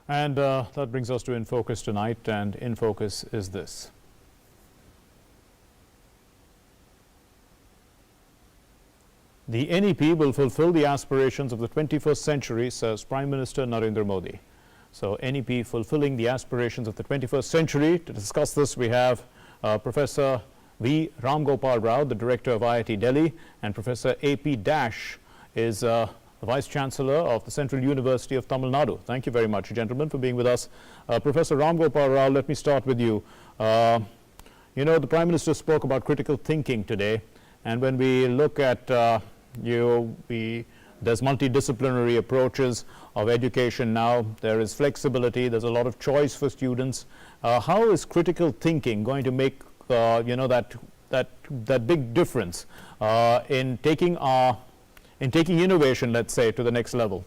And that brings us to In Focus tonight, and In Focus is this. The NEP will fulfill the aspirations of the 21st century, says Prime Minister Narendra Modi. So NEP fulfilling the aspirations of the 21st century. To discuss this, we have Professor V. Ram Gopal Rao, the Director of IIT Delhi, and Professor A.P. Dash is the Vice Chancellor of the Central University of Tamil Nadu. Thank you very much, gentlemen, for being with us. Professor Ram Gopal Rao, let me start with you. You know, the Prime Minister spoke about critical thinking today, and when we look at there's multidisciplinary approaches of education now. There is flexibility. There's a lot of choice for students. How is critical thinking going to make you know, that big difference in taking innovation, let's say, to the next level?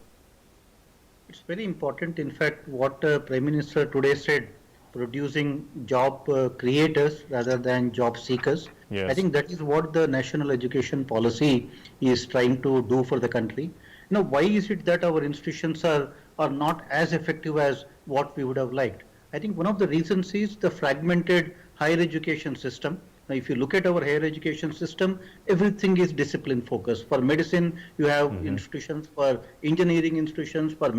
It's very important. In fact, what Prime Minister today said, producing job creators rather than job seekers. Yes. I think that is what the national education policy is trying to do for the country. You know, why is it that our institutions are not as effective as what we would have liked? I think one of the reasons is the fragmented higher education system. Now, if you look at our higher education system, everything is discipline focused. For medicine, you have institutions. For engineering institutions, for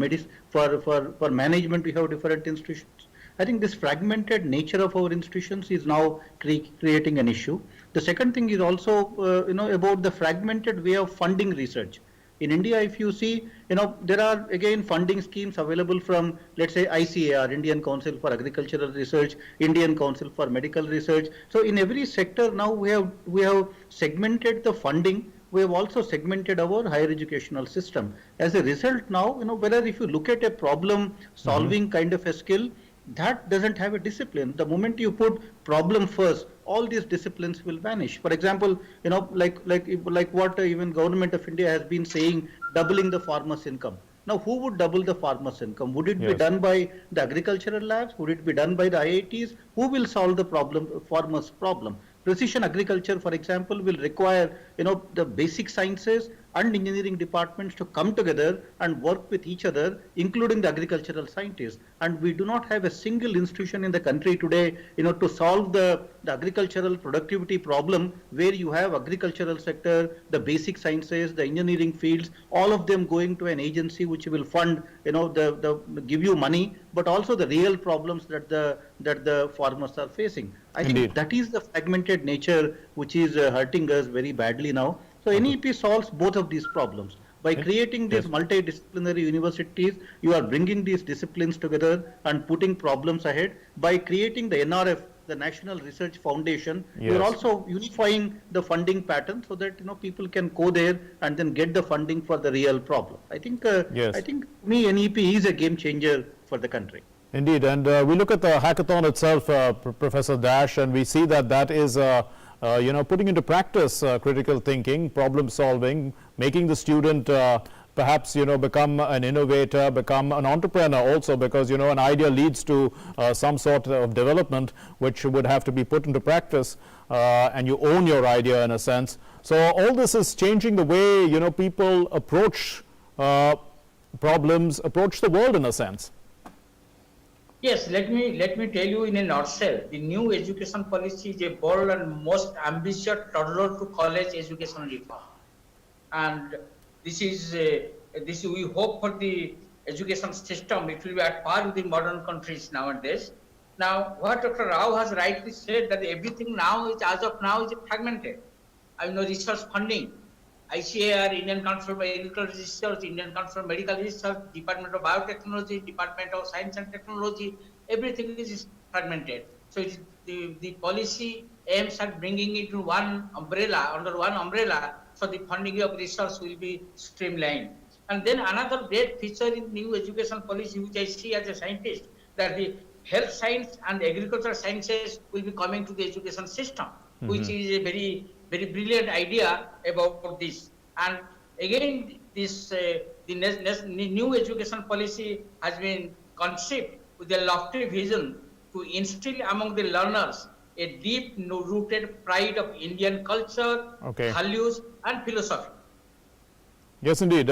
management, we have different institutions. I think this fragmented nature of our institutions is now creating an issue. The second thing is also, you know, about the fragmented way of funding research. In India, if you see, you know, there are again funding schemes available from, let's say, ICAR, Indian Council for Agricultural Research, Indian Council for Medical Research. So in every sector now we have segmented the funding. We have also segmented our higher educational system. As a result now, you know, whether if you look at a problem solving kind of a skill, that doesn't have a discipline. The moment you put problem first, all these disciplines will vanish. For example, you know, like what even government of India has been saying, doubling the farmers' income. Now, who would double the farmers' income? Would it be done by the agricultural labs? Would it be done by the IITs? Who will solve the problem, farmers' problem? Precision agriculture, for example, will require, you know, the basic sciences and engineering departments to come together and work with each other, including the agricultural scientists. And we do not have a single institution in the country today, you know, to solve the agricultural productivity problem, where you have agricultural sector, the basic sciences, the engineering fields, all of them going to an agency which will fund, you know, give you money, but also the real problems that the farmers are facing. I think that is the fragmented nature which is hurting us very badly now. So NEP solves both of these problems. By creating these multidisciplinary universities, you are bringing these disciplines together and putting problems ahead. By creating the NRF, the National Research Foundation, you are also unifying the funding pattern so that, you know, people can go there and then get the funding for the real problem. I think NEP is a game changer for the country. Indeed, and we look at the hackathon itself, Professor Dash, and we see that is you know, putting into practice critical thinking, problem solving, making the student perhaps, you know, become an innovator, become an entrepreneur also, because, you know, an idea leads to some sort of development which would have to be put into practice, and you own your idea in a sense. So all this is changing the way, you know, people approach problems, approach the world in a sense. Yes, let me tell you in a nutshell. The new education policy is a bold and most ambitious toddler to college education reform, and this we hope for the education system. It will be at par with the modern countries nowadays. Now, what Dr. Rao has rightly said, that everything now is, as of now, is fragmented. I know research funding, ICAR, Indian Council for Agricultural Research, Indian Council for Medical Research, Department of Biotechnology, Department of Science and Technology, everything is fragmented. So the policy aims at bringing it to one umbrella, under one umbrella, so the funding of research will be streamlined. And then another great feature in new education policy, which I see as a scientist, that the health science and agricultural sciences will be coming to the education system, which is a very brilliant idea about this. And again, this the new education policy has been conceived with a lofty vision to instill among the learners a deep-rooted pride of Indian culture, values, and philosophy. Yes, indeed.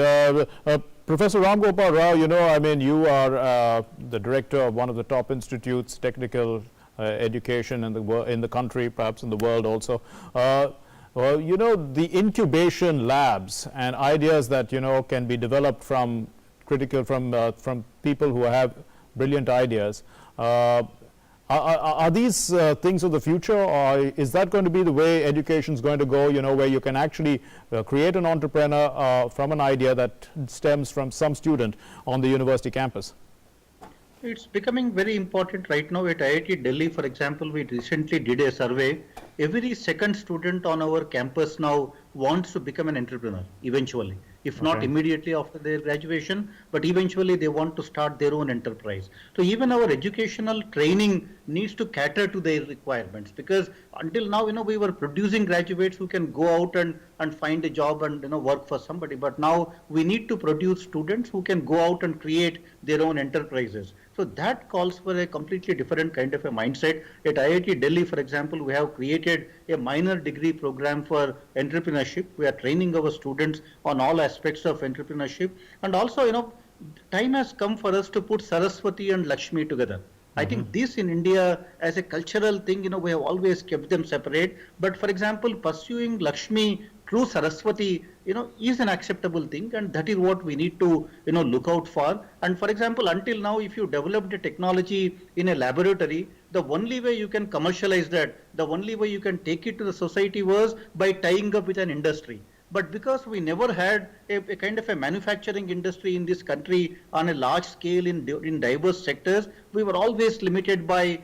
Professor Ram Gopal Rao, I mean, you are the director of one of the top institutes, technical education in the country, perhaps in the world also. Well, the incubation labs and ideas that, can be developed from people who have brilliant ideas. Are these things of the future, or is that going to be the way education is going to go, where you can actually create an entrepreneur from an idea that stems from some student on the university campus? It's becoming very important right now at IIT Delhi. For example, we recently did a survey. Every second student on our campus now wants to become an entrepreneur eventually, if not immediately after their graduation, but eventually they want to start their own enterprise. So even our educational training needs to cater to their requirements, because until now, we were producing graduates who can go out and find a job and work for somebody, but now we need to produce students who can go out and create their own enterprises. So that calls for a completely different kind of a mindset. At IIT Delhi, for example, we have created a minor degree program for entrepreneurship. We are training our students on all aspects of entrepreneurship. And also, time has come for us to put Saraswati and Lakshmi together. I think this in India as a cultural thing, we have always kept them separate. But for example, pursuing Lakshmi through Saraswati, is an acceptable thing, and that is what we need to, look out for. And for example, until now, if you developed a technology in a laboratory, the only way you can commercialize that, the only way you can take it to the society was by tying up with an industry. But because we never had a kind of a manufacturing industry in this country on a large scale in diverse sectors, we were always limited by,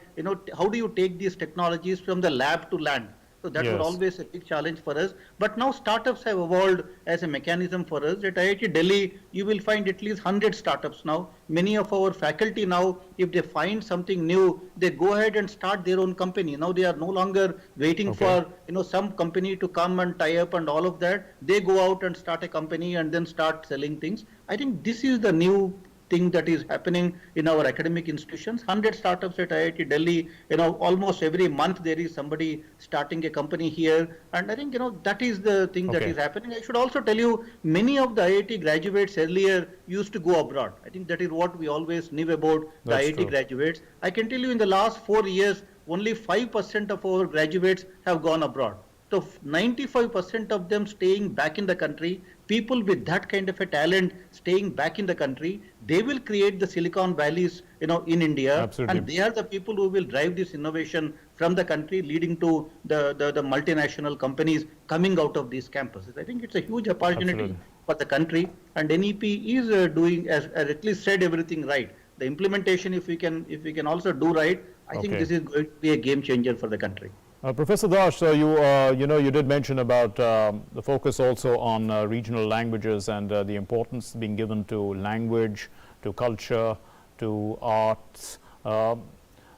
how do you take these technologies from the lab to land? So that was always a big challenge for us. But now startups have evolved as a mechanism for us. At IIT Delhi, you will find at least 100 startups now. Many of our faculty now, if they find something new, they go ahead and start their own company. Now they are no longer waiting for, some company to come and tie up and all of that. They go out and start a company and then start selling things. I think this is the new thing that is happening in our academic institutions. 100 startups at IIT Delhi, almost every month there is somebody starting a company here. And I think, that is the thing that is happening. I should also tell you, many of the IIT graduates earlier used to go abroad. I think that is what we always knew about the IIT graduates. I can tell you in the last 4 years, only 5% of our graduates have gone abroad. So 95% of them staying back in the country, people with that kind of a talent staying back in the country, they will create the Silicon Valleys, in India. Absolutely. And they are the people who will drive this innovation from the country, leading to the multinational companies coming out of these campuses. I think it's a huge opportunity for the country, and NEP is doing, as at least said, everything right. The implementation, if we can also do right, I think this is going to be a game changer for the country. Professor Dash, so you did mention about the focus also on regional languages and the importance being given to language, to culture, to arts. I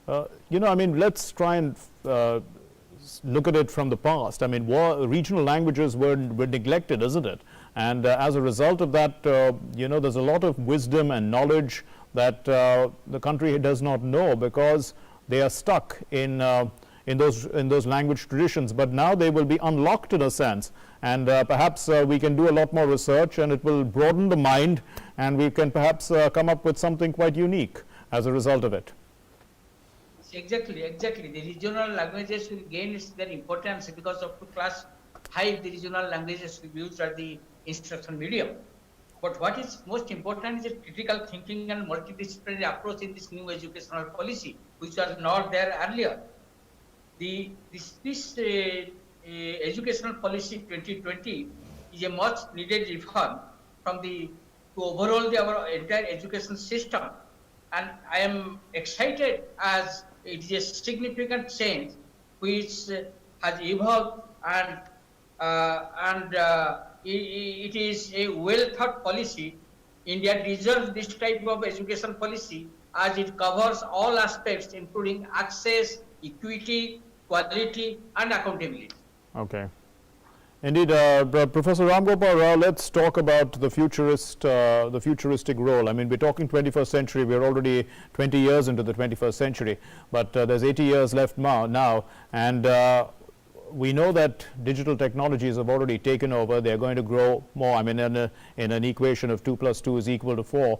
mean, let's try and look at it from the past. I mean, regional languages were neglected, isn't it? And as a result of that, there's a lot of wisdom and knowledge that the country does not know, because they are stuck in those language traditions. But now they will be unlocked in a sense, and perhaps we can do a lot more research, and it will broaden the mind, and we can perhaps come up with something quite unique as a result of it. Exactly. The regional languages will gain their importance because up to class 5, the regional languages will be used as the instruction medium. But what is most important is a critical thinking and multidisciplinary approach in this new educational policy, which was not there earlier. This educational policy 2020 is a much needed reform to overhaul our entire education system, and I am excited as it is a significant change which has evolved, and it is a well thought policy. India deserves this type of education policy as it covers all aspects, including access, equity, quality, and accountability. Okay. Indeed, Professor Ram Gopal Rao, let's talk about the futuristic role. I mean, we're talking 21st century. We're already 20 years into the 21st century, but there's 80 years left now. And we know that digital technologies have already taken over. They're going to grow more. I mean, in an equation of 2 plus 2 is equal to 4,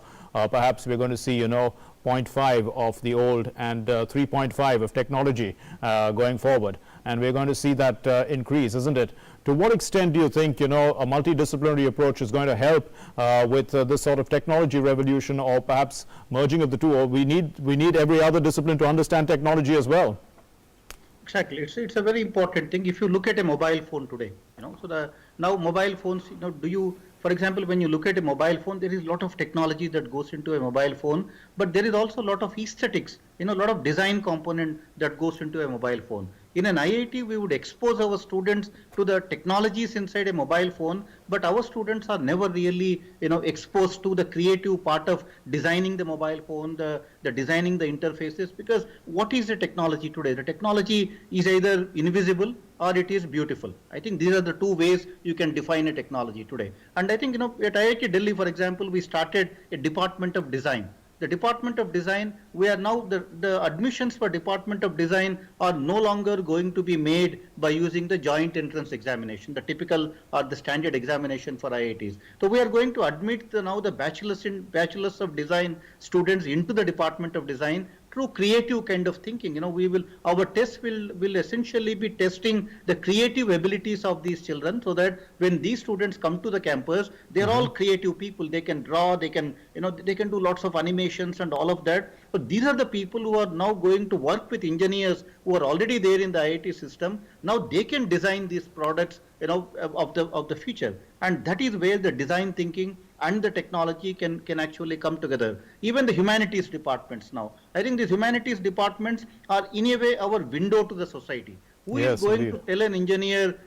perhaps we're going to see, 0.5 of the old and 3.5 of technology going forward. And we're going to see that increase, isn't it? To what extent do you think, a multidisciplinary approach is going to help with this sort of technology revolution, or perhaps merging of the two? Or we need every other discipline to understand technology as well. Exactly, it's a very important thing. If you look at a mobile phone today, so now mobile phones, for example, when you look at a mobile phone, there is a lot of technology that goes into a mobile phone, but there is also a lot of aesthetics, a lot of design component that goes into a mobile phone. In an IIT, we would expose our students to the technologies inside a mobile phone, but our students are never really, exposed to the creative part of designing the mobile phone, the designing the interfaces, because what is the technology today? The technology is either invisible or it is beautiful. I think these are the two ways you can define a technology today. And I think, at IIT Delhi, for example, we started a department of design. The Department of Design, we are now, the admissions for Department of Design are no longer going to be made by using the joint entrance examination, the typical or the standard examination for IITs. So we are going to admit now the bachelors of design students into the Department of Design through creative kind of thinking. Our tests will essentially be testing the creative abilities of these children, so that when these students come to the campus, they're all creative people. They can draw, they can do lots of animations and all of that. But these are the people who are now going to work with engineers who are already there in the IIT system. Now they can design these products, of the future. And that is where the design thinking and the technology can actually come together. Even the humanities departments now. I think these humanities departments are in a way our window to the society. Who is going to tell an engineer,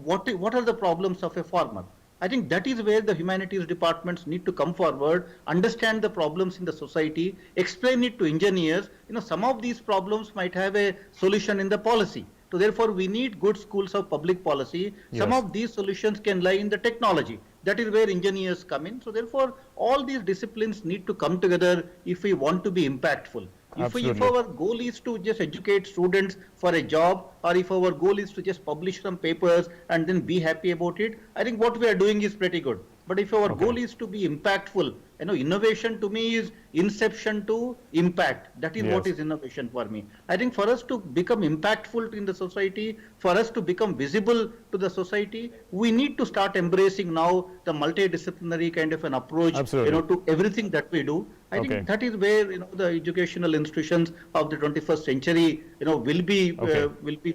what are the problems of a farmer? I think that is where the humanities departments need to come forward, understand the problems in the society, explain it to engineers. Some of these problems might have a solution in the policy. So therefore, we need good schools of public policy. Some of these solutions can lie in the technology. That is where engineers come in. So therefore, all these disciplines need to come together if we want to be impactful. If our goal is to just educate students for a job, or if our goal is to just publish some papers and then be happy about it, I think what we are doing is pretty good. But if our goal is to be impactful, innovation to me is inception to impact. That is what is innovation for me. I think for us to become impactful in the society, for us to become visible to the society, we need to start embracing now the multidisciplinary kind of an approach, to everything that we do. I think that is where the educational institutions of the 21st century will be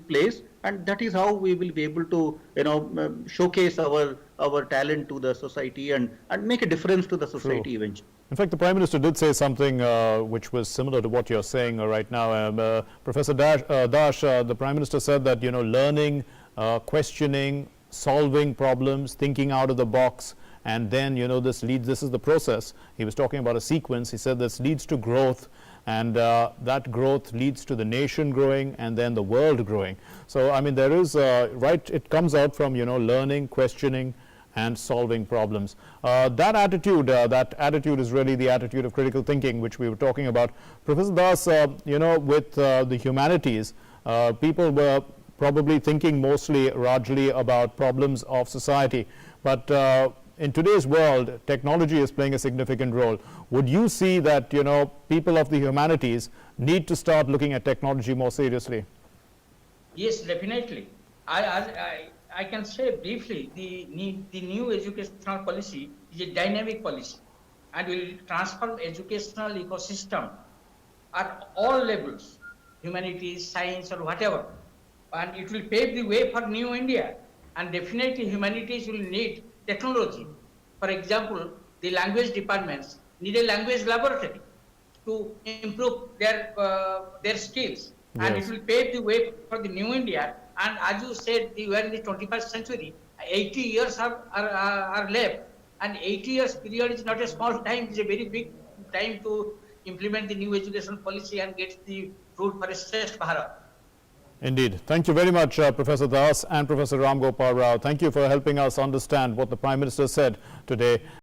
placed, and that is how we will be able to showcase our talent to the society and make a difference to the society eventually. In fact, the Prime Minister did say something which was similar to what you're saying right now. Professor Dash, the Prime Minister said that learning, questioning, solving problems, thinking out of the box, and then this is the process. He was talking about a sequence. He said this leads to growth, and that growth leads to the nation growing and then the world growing. So I mean, there is it comes out from learning, questioning, and solving problems. That attitude is really the attitude of critical thinking, which we were talking about. Professor Das, with the humanities, people were probably thinking largely about problems of society, but in today's world, technology is playing a significant role. Would you see that people of the humanities need to start looking at technology more seriously? Yes, definitely. I can say briefly, the new educational policy is a dynamic policy and will transform educational ecosystem at all levels, humanities, science, or whatever. And it will pave the way for new India. And definitely humanities will need technology. For example, the language departments need a language laboratory to improve their skills. And it will pave the way for the new India. And as you said, we are in the 21st century. 80 years are left. And 80 years period is not a small time. It's a very big time to implement the new education policy and get the route for a Shrestha Bharat. Indeed. Thank you very much, Professor Das and Professor Ram Gopal Rao. Thank you for helping us understand what the Prime Minister said today.